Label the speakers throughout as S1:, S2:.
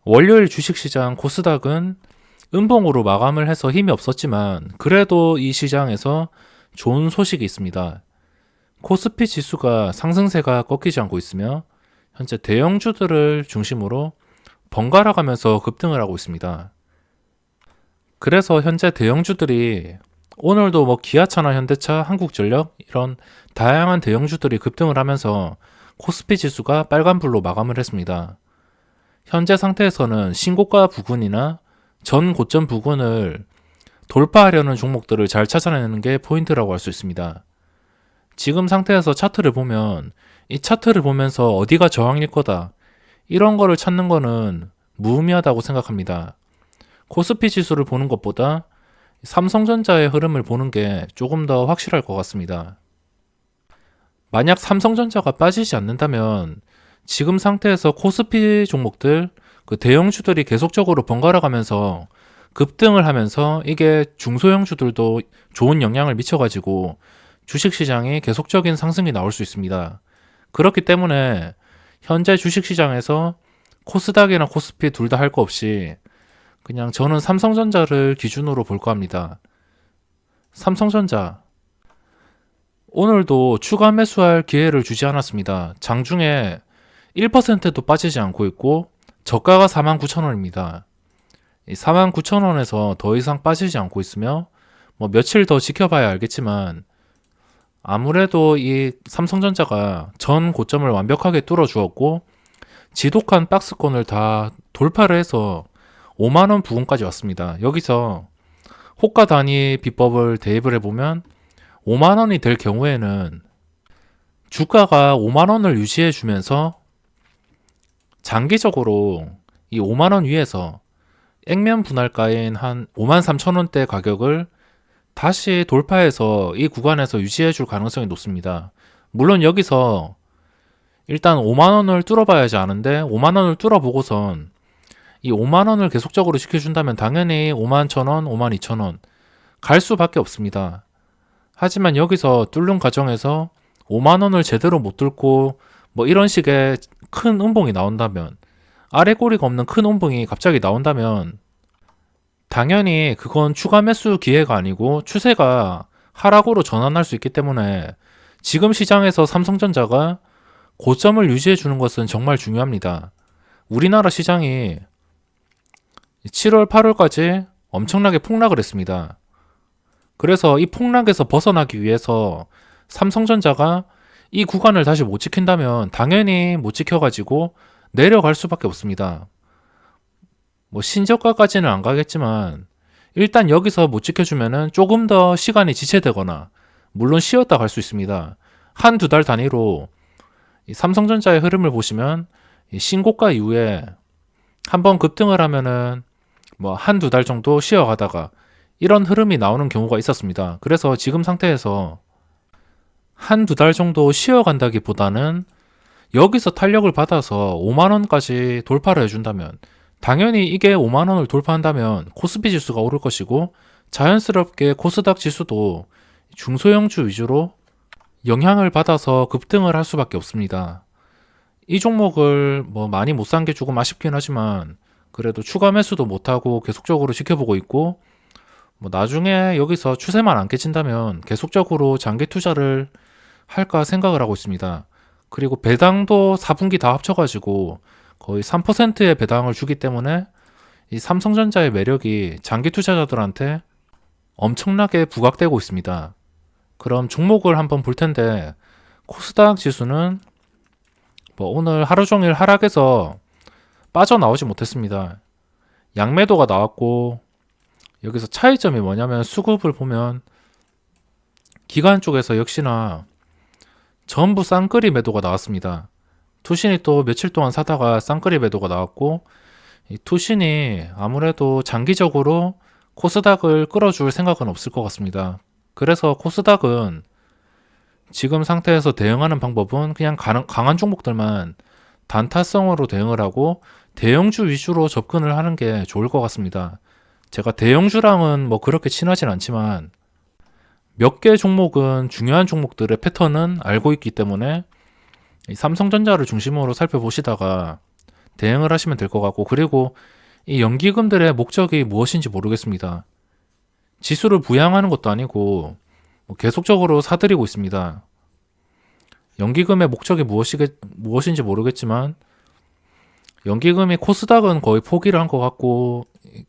S1: 월요일 주식시장 코스닥은 음봉으로 마감을 해서 힘이 없었지만 그래도 이 시장에서 좋은 소식이 있습니다. 코스피 지수가 상승세가 꺾이지 않고 있으며 현재 대형주들을 중심으로 번갈아 가면서 급등을 하고 있습니다. 그래서 현재 대형주들이 오늘도 기아차나 현대차, 한국전력 이런 다양한 대형주들이 급등을 하면서 코스피 지수가 빨간불로 마감을 했습니다. 현재 상태에서는 신고가 부근이나 전 고점 부근을 돌파하려는 종목들을 잘 찾아내는 게 포인트라고 할 수 있습니다. 지금 상태에서 차트를 보면 이 차트를 보면서 어디가 저항일 거다 이런 거를 찾는 거는 무의미하다고 생각합니다. 코스피 지수를 보는 것보다 삼성전자의 흐름을 보는 게 조금 더 확실할 것 같습니다. 만약 삼성전자가 빠지지 않는다면 지금 상태에서 코스피 종목들 그 대형주들이 계속적으로 번갈아 가면서 급등을 하면서 이게 중소형주들도 좋은 영향을 미쳐가지고 주식시장이 계속적인 상승이 나올 수 있습니다. 그렇기 때문에 현재 주식시장에서 코스닥이나 코스피 둘 다 할 거 없이 그냥 저는 삼성전자를 기준으로 볼까 합니다. 삼성전자 오늘도 추가 매수할 기회를 주지 않았습니다. 장중에 1%도 빠지지 않고 있고 저가가 49,000원입니다. 49,000원에서 더 이상 빠지지 않고 있으며 며칠 더 지켜봐야 알겠지만 아무래도 이 삼성전자가 전 고점을 완벽하게 뚫어주었고 지독한 박스권을 다 돌파를 해서 5만원 부근까지 왔습니다. 여기서 호가 단위 비법을 대입을 해보면 5만원이 될 경우에는 주가가 5만원을 유지해주면서 장기적으로 이 5만원 위에서 액면 분할가인 한 53,000원대 가격을 다시 돌파해서 이 구간에서 유지해줄 가능성이 높습니다. 물론 여기서 일단 5만원을 뚫어봐야지 아는데 5만원을 뚫어보고선 이 5만원을 계속적으로 지켜준다면 당연히 51,000원, 52,000원 갈 수밖에 없습니다. 하지만 여기서 뚫는 과정에서 5만원을 제대로 못 뚫고 이런 식의 큰 음봉이 나온다면 아래 꼬리가 없는 큰 음봉이 갑자기 나온다면 당연히 그건 추가 매수 기회가 아니고 추세가 하락으로 전환할 수 있기 때문에 지금 시장에서 삼성전자가 고점을 유지해 주는 것은 정말 중요합니다. 우리나라 시장이 7월, 8월까지 엄청나게 폭락을 했습니다. 그래서 이 폭락에서 벗어나기 위해서 삼성전자가 이 구간을 다시 못 지킨다면 당연히 못 지켜가지고 내려갈 수밖에 없습니다. 신저가까지는 안 가겠지만 일단 여기서 못 지켜주면은 조금 더 시간이 지체되거나 물론 쉬었다 갈 수 있습니다. 한 두 달 단위로 이 삼성전자의 흐름을 보시면 이 신고가 이후에 한번 급등을 하면은 한 두 달 정도 쉬어가다가 이런 흐름이 나오는 경우가 있었습니다. 그래서 지금 상태에서 한 두 달 정도 쉬어간다기보다는 여기서 탄력을 받아서 5만원까지 돌파를 해준다면 당연히 이게 5만원을 돌파한다면 코스피 지수가 오를 것이고 자연스럽게 코스닥 지수도 중소형주 위주로 영향을 받아서 급등을 할 수밖에 없습니다. 이 종목을 많이 못 산 게 조금 아쉽긴 하지만 그래도 추가 매수도 못하고 계속적으로 지켜보고 있고 나중에 여기서 추세만 안 깨진다면 계속적으로 장기 투자를 할까 생각을 하고 있습니다. 그리고 배당도 4분기 다 합쳐가지고 거의 3%의 배당을 주기 때문에 이 삼성전자의 매력이 장기 투자자들한테 엄청나게 부각되고 있습니다. 그럼 종목을 한번 볼 텐데 코스닥 지수는 오늘 하루 종일 하락해서 빠져나오지 못했습니다. 양매도가 나왔고 여기서 차이점이 뭐냐면 수급을 보면 기관 쪽에서 역시나 전부 쌍끌이 매도가 나왔습니다. 투신이 또 며칠 동안 사다가 쌍끌이 매도가 나왔고 이 투신이 아무래도 장기적으로 코스닥을 끌어줄 생각은 없을 것 같습니다. 그래서 코스닥은 지금 상태에서 대응하는 방법은 그냥 강한 종목들만 단타성으로 대응을 하고 대형주 위주로 접근을 하는 게 좋을 것 같습니다. 제가 대형주랑은 그렇게 친하진 않지만 몇 개 종목은 중요한 종목들의 패턴은 알고 있기 때문에 이 삼성전자를 중심으로 살펴보시다가 대응을 하시면 될 것 같고, 그리고 이 연기금들의 목적이 무엇인지 모르겠습니다. 지수를 부양하는 것도 아니고 계속적으로 사들이고 있습니다. 연기금의 목적이 무엇인지 모르겠지만 연기금이 코스닥은 거의 포기를 한 것 같고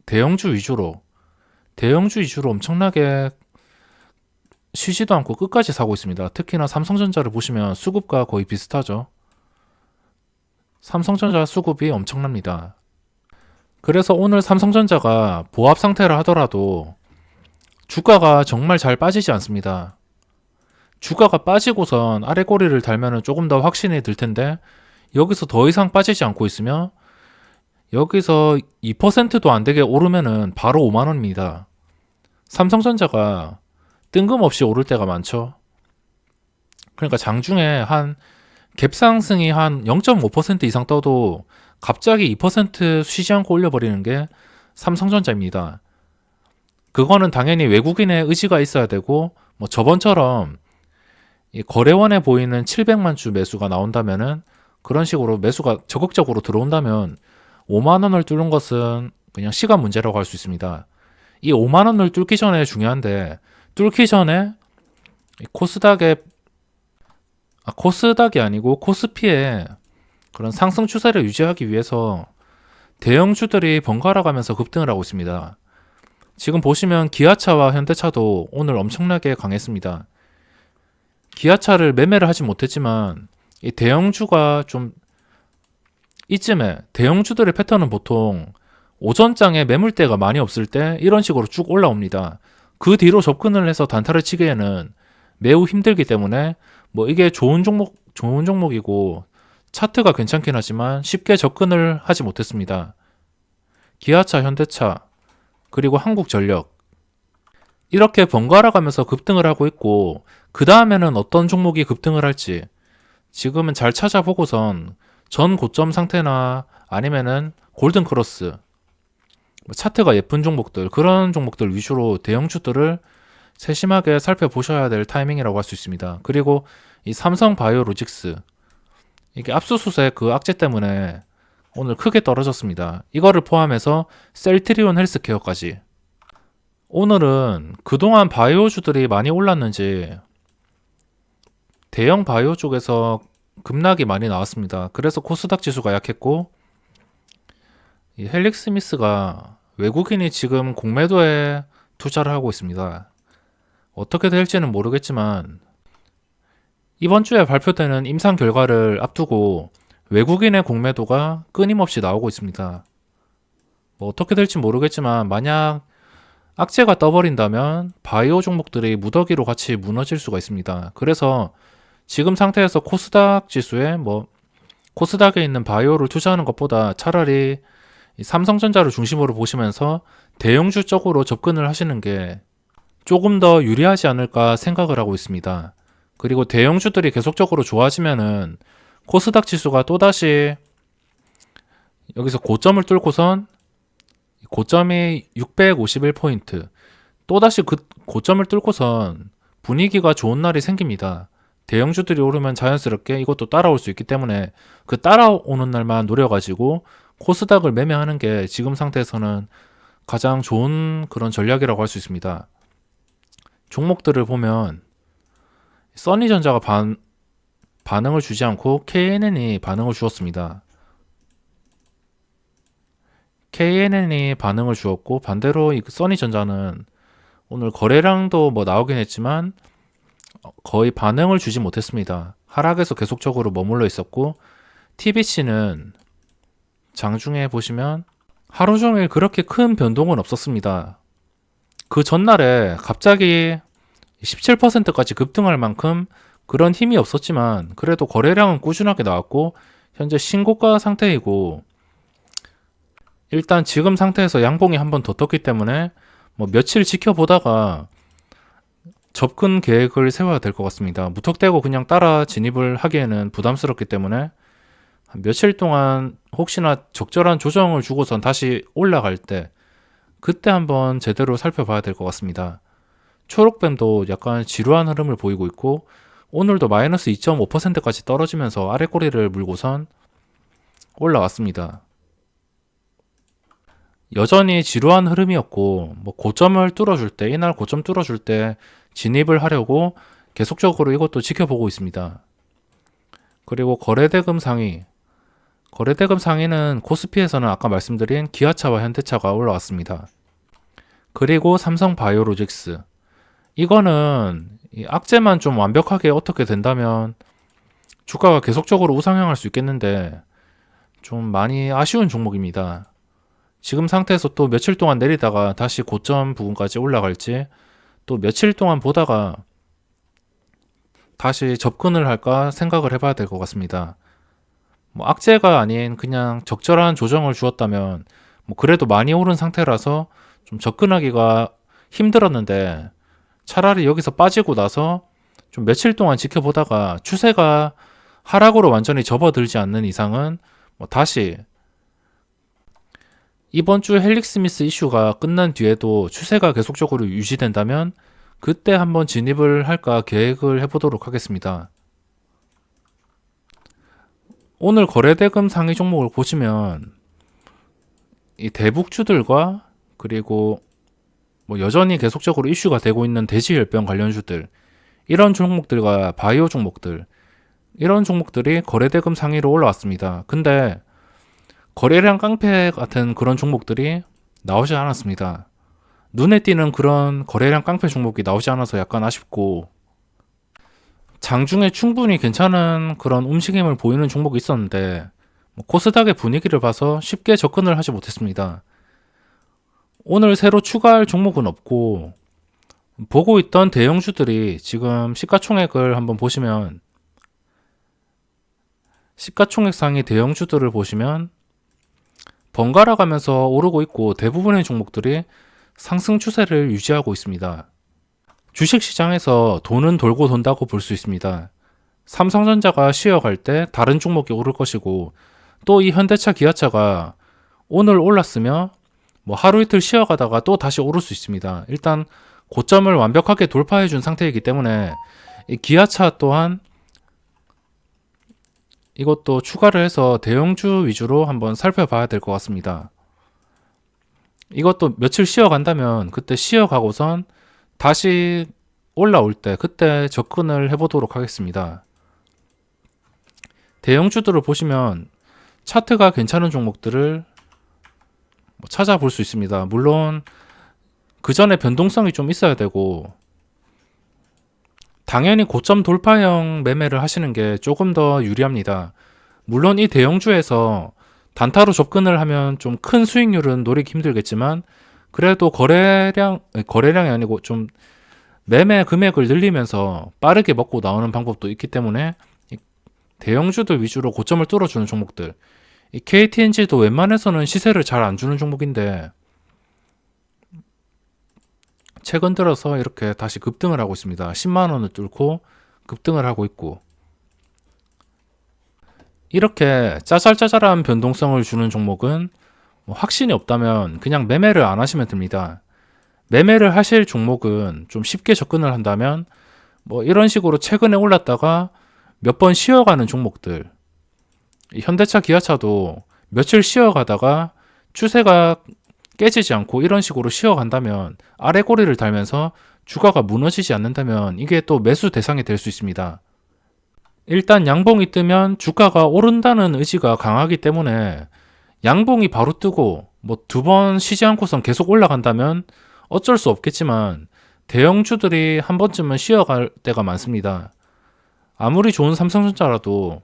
S1: 대형주 위주로 엄청나게 쉬지도 않고 끝까지 사고 있습니다. 특히나 삼성전자를 보시면 수급과 거의 비슷하죠. 삼성전자 수급이 엄청납니다. 그래서 오늘 삼성전자가 보합 상태를 하더라도 주가가 정말 잘 빠지지 않습니다. 주가가 빠지고선 아래 꼬리를 달면 조금 더 확신이 들 텐데 여기서 더 이상 빠지지 않고 있으면 여기서 2%도 안 되게 오르면은 바로 5만 원입니다. 삼성전자가 뜬금없이 오를 때가 많죠. 그러니까 장중에 한 갭상승이 한 0.5% 이상 떠도 갑자기 2% 쉬지 않고 올려버리는 게 삼성전자입니다. 그거는 당연히 외국인의 의지가 있어야 되고 뭐 저번처럼 이 거래원에 보이는 700만 주 매수가 나온다면은 그런 식으로 매수가 적극적으로 들어온다면 5만 원을 뚫는 것은 그냥 시간 문제라고 할 수 있습니다. 이 5만 원을 뚫기 전에 중요한데 뚫기 전에 코스닥이 아니고 코스피의 그런 상승 추세를 유지하기 위해서 대형주들이 번갈아 가면서 급등을 하고 있습니다. 지금 보시면 기아차와 현대차도 오늘 엄청나게 강했습니다. 기아차를 매매를 하지 못했지만 이 대형주가 좀 이쯤에 대형주들의 패턴은 보통 오전장에 매물대가 많이 없을 때 이런 식으로 쭉 올라옵니다. 그 뒤로 접근을 해서 단타를 치기에는 매우 힘들기 때문에 뭐 이게 좋은 종목이고 차트가 괜찮긴 하지만 쉽게 접근을 하지 못했습니다. 기아차, 현대차, 그리고 한국전력 이렇게 번갈아 가면서 급등을 하고 있고 그 다음에는 어떤 종목이 급등을 할지 지금은 잘 찾아보고선 전 고점 상태나 아니면은 골든크로스 차트가 예쁜 종목들 그런 종목들 위주로 대형주들을 세심하게 살펴보셔야 될 타이밍이라고 할 수 있습니다. 그리고 이 삼성바이오로직스 이게 압수수색 그 악재 때문에 오늘 크게 떨어졌습니다. 이거를 포함해서 셀트리온 헬스케어까지 오늘은 그동안 바이오주들이 많이 올랐는지 대형 바이오 쪽에서 급락이 많이 나왔습니다. 그래서 코스닥 지수가 약했고 이 헬릭스미스가 외국인이 지금 공매도에 투자를 하고 있습니다. 어떻게 될지는 모르겠지만 이번 주에 발표되는 임상 결과를 앞두고 외국인의 공매도가 끊임없이 나오고 있습니다. 뭐 어떻게 될지 모르겠지만 만약 악재가 떠버린다면 바이오 종목들이 무더기로 같이 무너질 수가 있습니다. 그래서 지금 상태에서 코스닥 지수에 코스닥에 있는 바이오를 투자하는 것보다 차라리 삼성전자를 중심으로 보시면서 대형주 쪽으로 접근을 하시는 게 조금 더 유리하지 않을까 생각을 하고 있습니다. 그리고 대형주들이 계속적으로 좋아지면은 코스닥 지수가 또다시 여기서 고점을 뚫고선 고점이 651포인트 또다시 그 고점을 뚫고선 분위기가 좋은 날이 생깁니다. 대형주들이 오르면 자연스럽게 이것도 따라올 수 있기 때문에 그 따라오는 날만 노려가지고 코스닥을 매매하는 게 지금 상태에서는 가장 좋은 그런 전략이라고 할 수 있습니다. 종목들을 보면 써니전자가 반응을 주지 않고 KNN이 반응을 주었습니다. KNN이 반응을 주었고 반대로 이 써니전자는 오늘 거래량도 나오긴 했지만 거의 반응을 주지 못했습니다. 하락에서 계속적으로 머물러 있었고 TBC는 장중에 보시면 하루 종일 그렇게 큰 변동은 없었습니다. 그 전날에 갑자기 17%까지 급등할 만큼 그런 힘이 없었지만 그래도 거래량은 꾸준하게 나왔고 현재 신고가 상태이고 일단 지금 상태에서 양봉이 한 번 더 떴기 때문에 며칠 지켜보다가 접근 계획을 세워야 될 것 같습니다. 무턱대고 그냥 따라 진입을 하기에는 부담스럽기 때문에 며칠 동안 혹시나 적절한 조정을 주고선 다시 올라갈 때 그때 한번 제대로 살펴봐야 될 것 같습니다. 초록뱀도 약간 지루한 흐름을 보이고 있고 오늘도 마이너스 2.5%까지 떨어지면서 아래 꼬리를 물고선 올라왔습니다. 여전히 지루한 흐름이었고 뭐 고점을 뚫어줄 때 이날 고점 뚫어줄 때 진입을 하려고 계속적으로 이것도 지켜보고 있습니다. 그리고 거래대금 상위는 코스피에서는 아까 말씀드린 기아차와 현대차가 올라왔습니다. 그리고 삼성바이오로직스, 이거는 이 악재만 좀 완벽하게 어떻게 된다면 주가가 계속적으로 우상향할 수 있겠는데 좀 많이 아쉬운 종목입니다. 지금 상태에서 또 며칠 동안 내리다가 다시 고점 부분까지 올라갈지, 또 며칠 동안 보다가 다시 접근을 할까 생각을 해봐야 될 것 같습니다. 뭐 악재가 아닌 그냥 적절한 조정을 주었다면 뭐 그래도 많이 오른 상태라서 좀 접근하기가 힘들었는데, 차라리 여기서 빠지고 나서 좀 며칠 동안 지켜보다가 추세가 하락으로 완전히 접어들지 않는 이상은 뭐 다시 이번 주 헬릭 스미스 이슈가 끝난 뒤에도 추세가 계속적으로 유지된다면 그때 한번 진입을 할까 계획을 해보도록 하겠습니다. 오늘 거래대금 상위 종목을 보시면 이 대북주들과 그리고 뭐 여전히 계속적으로 이슈가 되고 있는 대지열병 관련주들, 이런 종목들과 바이오 종목들, 이런 종목들이 거래대금 상위로 올라왔습니다. 근데 거래량 깡패 같은 그런 종목들이 나오지 않았습니다. 눈에 띄는 그런 거래량 깡패 종목이 나오지 않아서 약간 아쉽고, 장중에 충분히 괜찮은 그런 움직임을 보이는 종목이 있었는데 코스닥의 분위기를 봐서 쉽게 접근을 하지 못했습니다. 오늘 새로 추가할 종목은 없고, 보고 있던 대형주들이 지금 시가총액을 한번 보시면, 시가총액 상위 대형주들을 보시면 번갈아 가면서 오르고 있고 대부분의 종목들이 상승 추세를 유지하고 있습니다. 주식시장에서 돈은 돌고 돈다고 볼 수 있습니다. 삼성전자가 쉬어갈 때 다른 종목이 오를 것이고, 또 이 현대차, 기아차가 오늘 올랐으며 뭐 하루 이틀 쉬어가다가 또 다시 오를 수 있습니다. 일단 고점을 완벽하게 돌파해 준 상태이기 때문에 이 기아차 또한 이것도 추가를 해서 대형주 위주로 한번 살펴봐야 될 것 같습니다. 이것도 며칠 쉬어간다면 그때 쉬어가고선 다시 올라올 때 그때 접근을 해보도록 하겠습니다. 대형주들을 보시면 차트가 괜찮은 종목들을 찾아볼 수 있습니다. 물론 그 전에 변동성이 좀 있어야 되고, 당연히 고점 돌파형 매매를 하시는 게 조금 더 유리합니다. 물론 이 대형주에서 단타로 접근을 하면 좀 큰 수익률은 노리기 힘들겠지만, 그래도 거래량이 아니고 좀 매매 금액을 늘리면서 빠르게 먹고 나오는 방법도 있기 때문에 대형주들 위주로 고점을 뚫어주는 종목들, 이 KTNG도 웬만해서는 시세를 잘 안 주는 종목인데 최근 들어서 이렇게 다시 급등을 하고 있습니다. 10만원을 뚫고 급등을 하고 있고, 이렇게 짜잘짜잘한 변동성을 주는 종목은 뭐 확신이 없다면 그냥 매매를 안 하시면 됩니다. 매매를 하실 종목은 좀 쉽게 접근을 한다면 뭐 이런 식으로 최근에 올랐다가 몇 번 쉬어가는 종목들, 현대차, 기아차도 며칠 쉬어가다가 추세가 깨지지 않고 이런 식으로 쉬어간다면, 아래 꼬리를 달면서 주가가 무너지지 않는다면 이게 또 매수 대상이 될 수 있습니다. 일단 양봉이 뜨면 주가가 오른다는 의지가 강하기 때문에 양봉이 바로 뜨고 뭐 두 번 쉬지 않고선 계속 올라간다면 어쩔 수 없겠지만, 대형주들이 한 번쯤은 쉬어갈 때가 많습니다. 아무리 좋은 삼성전자라도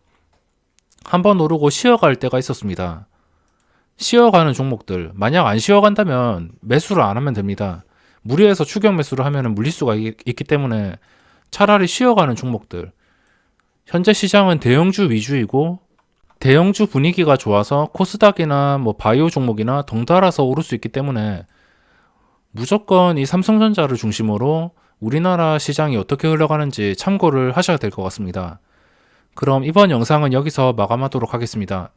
S1: 한 번 오르고 쉬어갈 때가 있었습니다. 쉬어가는 종목들, 만약 안 쉬어간다면 매수를 안 하면 됩니다. 무리해서 추격 매수를 하면 물릴 수가 있기 때문에 차라리 쉬어가는 종목들, 현재 시장은 대형주 위주이고 대형주 분위기가 좋아서 코스닥이나 뭐 바이오 종목이나 덩달아서 오를 수 있기 때문에 무조건 이 삼성전자를 중심으로 우리나라 시장이 어떻게 흘러가는지 참고를 하셔야 될 것 같습니다. 그럼 이번 영상은 여기서 마감하도록 하겠습니다.